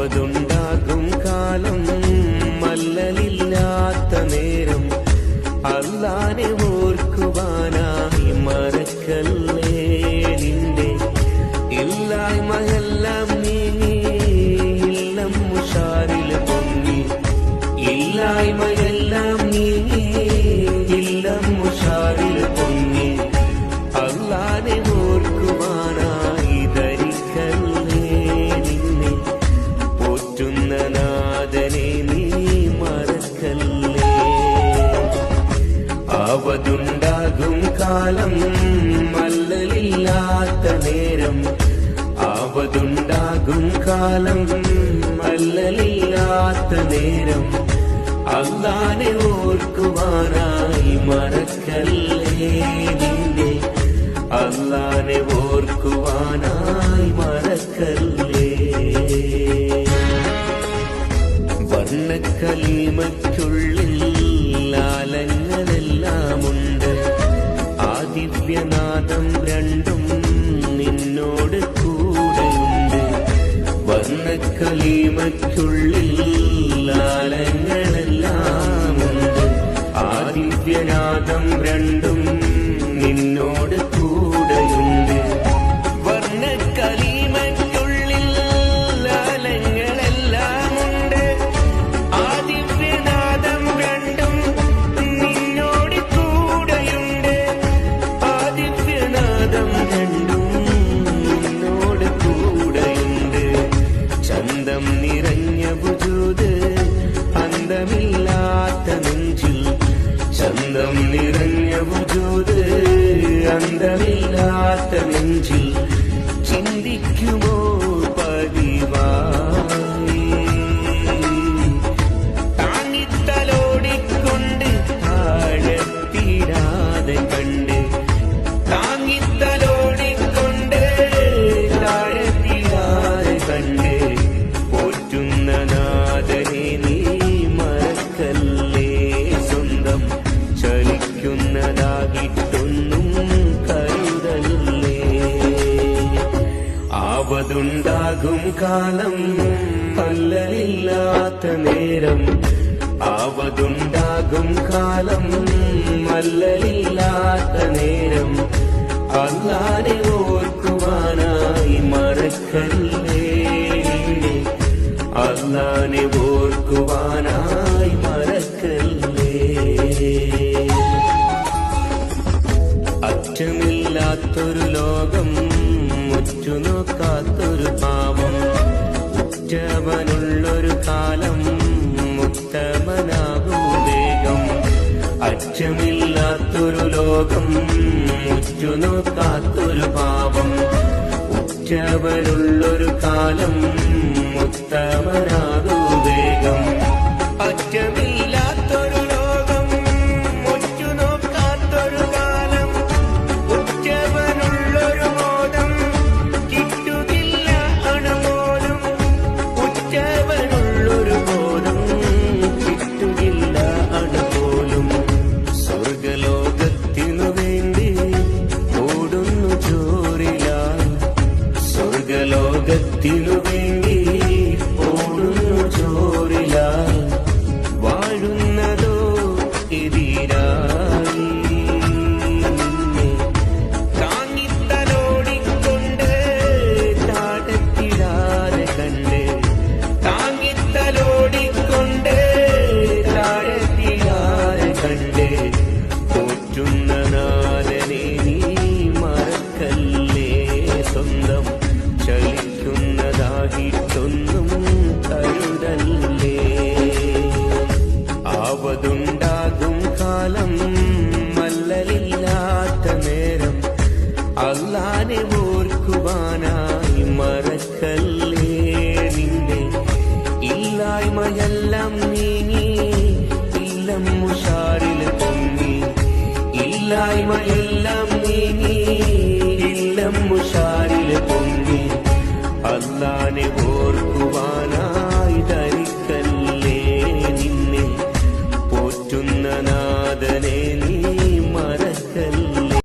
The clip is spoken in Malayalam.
ആവതുണ്ടാകും കാലം മല്ലലില്ലാത്ത നേരം അല്ലാനെ ഓർക്കുവാനായി മറക്കല്ലേ നിന്റെ ഇല്ലായ്മയെല്ലാം നീങ്ങി ഇല്ലം ഉഷാറിൽ പൊങ്ങി ഇല്ലായ്മയെല്ലാം നീങ്ങി ഇല്ലം ഉഷാറിൽ പൊങ്ങി അല്ലാനെ ഓർക്കുവാനായി ധരിക്കല്ലേ നിന്നെ പോറ്റുന്ന നാഥനെ നീ മറക്കല്ലേ ആവതുണ്ടാകും കാലം മല്ലലില്ലാത്ത നേരം ആവതുണ്ടാകും കാലം മല്ലലില്ലാത്ത നേരം അല്ലാനെ ഓർക്കുവാനായി മറക്കല്ലേ നിന്നെ അല്ലാനെ ഓർക്കുവാനായി മറക്കല്ലേ വർണ്ണക്കലീമയ്ക്കുള്ളിൽ ലാലങ്ങളെല്ലാമുണ്ട് ആ ദിവ്യനാദം രണ്ടും നിന്നോട് കൂടെയുണ്ട് വർണ്ണക്കലീമയ്ക്കുള്ളിൽ ലാലങ്ങളെല്ലാമുണ്ട് ആ ദിവ്യനാദം രണ്ടും നിന്നോട് കൂടെയുണ്ട് വർണ്ണക്കലീമയ്ക്കുള്ളിൽ ലാലങ്ങളെല്ലാമുണ്ട് ആ ദിവ്യനാദം രണ്ടും നിന്നോട് കൂടെയുണ്ട് ആ ദിവ്യനാദം രണ്ടും നിന്നോട് കൂടെയുണ്ട് ചന്തം നിറഞ്ഞ വുജൂദ് അന്തമില്ലാത്ത നെഞ്ചിൽ ചന്തം നിറഞ്ഞ വുജൂദ് അന്തമില്ലാത്ത നെഞ്ചിൽ ചിന്തിക്കുമോ പതിവായി താങ്ങിത്തലോടിക്കൊണ്ട് താഴത്തിടാതെ കണ്ട് താങ്ങിത്തലോടിക്കൊണ്ട് താഴത്തിടാതെ കണ്ട് പോറ്റുന്ന നാഥനെ നീ മറക്കല്ലേ സ്വന്തം ചലിക്കുന്നതാകിട്ടൊന്നും കരുതല്ലേ ആവതുണ്ടാകും കാലം മല്ലലില്ലാത്ത നേരം ആവതുണ്ടാകും കാലം മല്ലലില്ലാത്ത നേരം അല്ലാനെ ഓർക്കുവാനായി മറക്കല്ലേ നിന്നെ അല്ലാനെ ഓർക്കുവാനായി മറക്കല്ലേ അറ്റമില്ലാത്തൊരു ലോകം ഉറ്റുനോക്കാത്തൊരു പാവം ഉറ്റവനുള്ളൊരു കാലം ഉത്തമനാകൂ വേഗം അറ്റമില്ലാത്തൊരു ലോകം ഉറ്റുനോക്കാത്തൊരു പാവം ഉറ്റവനുള്ളൊരു കാലം ഉത്തമനാകൂ വേഗം അറ്റമില്ലാത്തൊരു ലോകം ഉറ്റുനോക്കാത്തൊരു കാലം ഉറ്റവനുള്ളൊരു മോദം കിട്ടുകില്ല അണുപോലും ഉറ്റവനുള്ളൊരു മോദം കിട്ടുകില്ല അണുപോലും സ്വർഗലോകത്തിനു വേണ്ടി ഓടുന്നു ചോറിലായി സ്വർഗലോകത്തിനു വേണ്ടി ഓടുന്നു ചോറിലായി വാഴുന്നതോ എതിരായി നിന്നെ താങ്ങിത്തലോടിക്കൊണ്ട് താഴത്തിടാതെ കണ്ട് താങ്ങിത്തലോടിക്കൊണ്ട് താഴത്തിടാതെ കണ്ട് പോറ്റുന്ന നാഥനെ നീ മറക്കല്ലേ സ്വന്തം ചലിക്കുന്നതാകിട്ടൊന്നും കരുതല്ലേ ആവതുണ്ടാകും കാലം മല്ലലില്ലാത്ത നേരം അല്ലാനെ ഓർക്കുവാനായി മറക്കല്ലേ നിന്റെ ഇല്ലായ്മയെല്ലാം നീങ്ങി ഇല്ലം ഉഷാറിൽ പൊങ്ങി ഇല്ലായ്മയെല്ലാം നീങ്ങി ഇല്ലം ഉഷാർ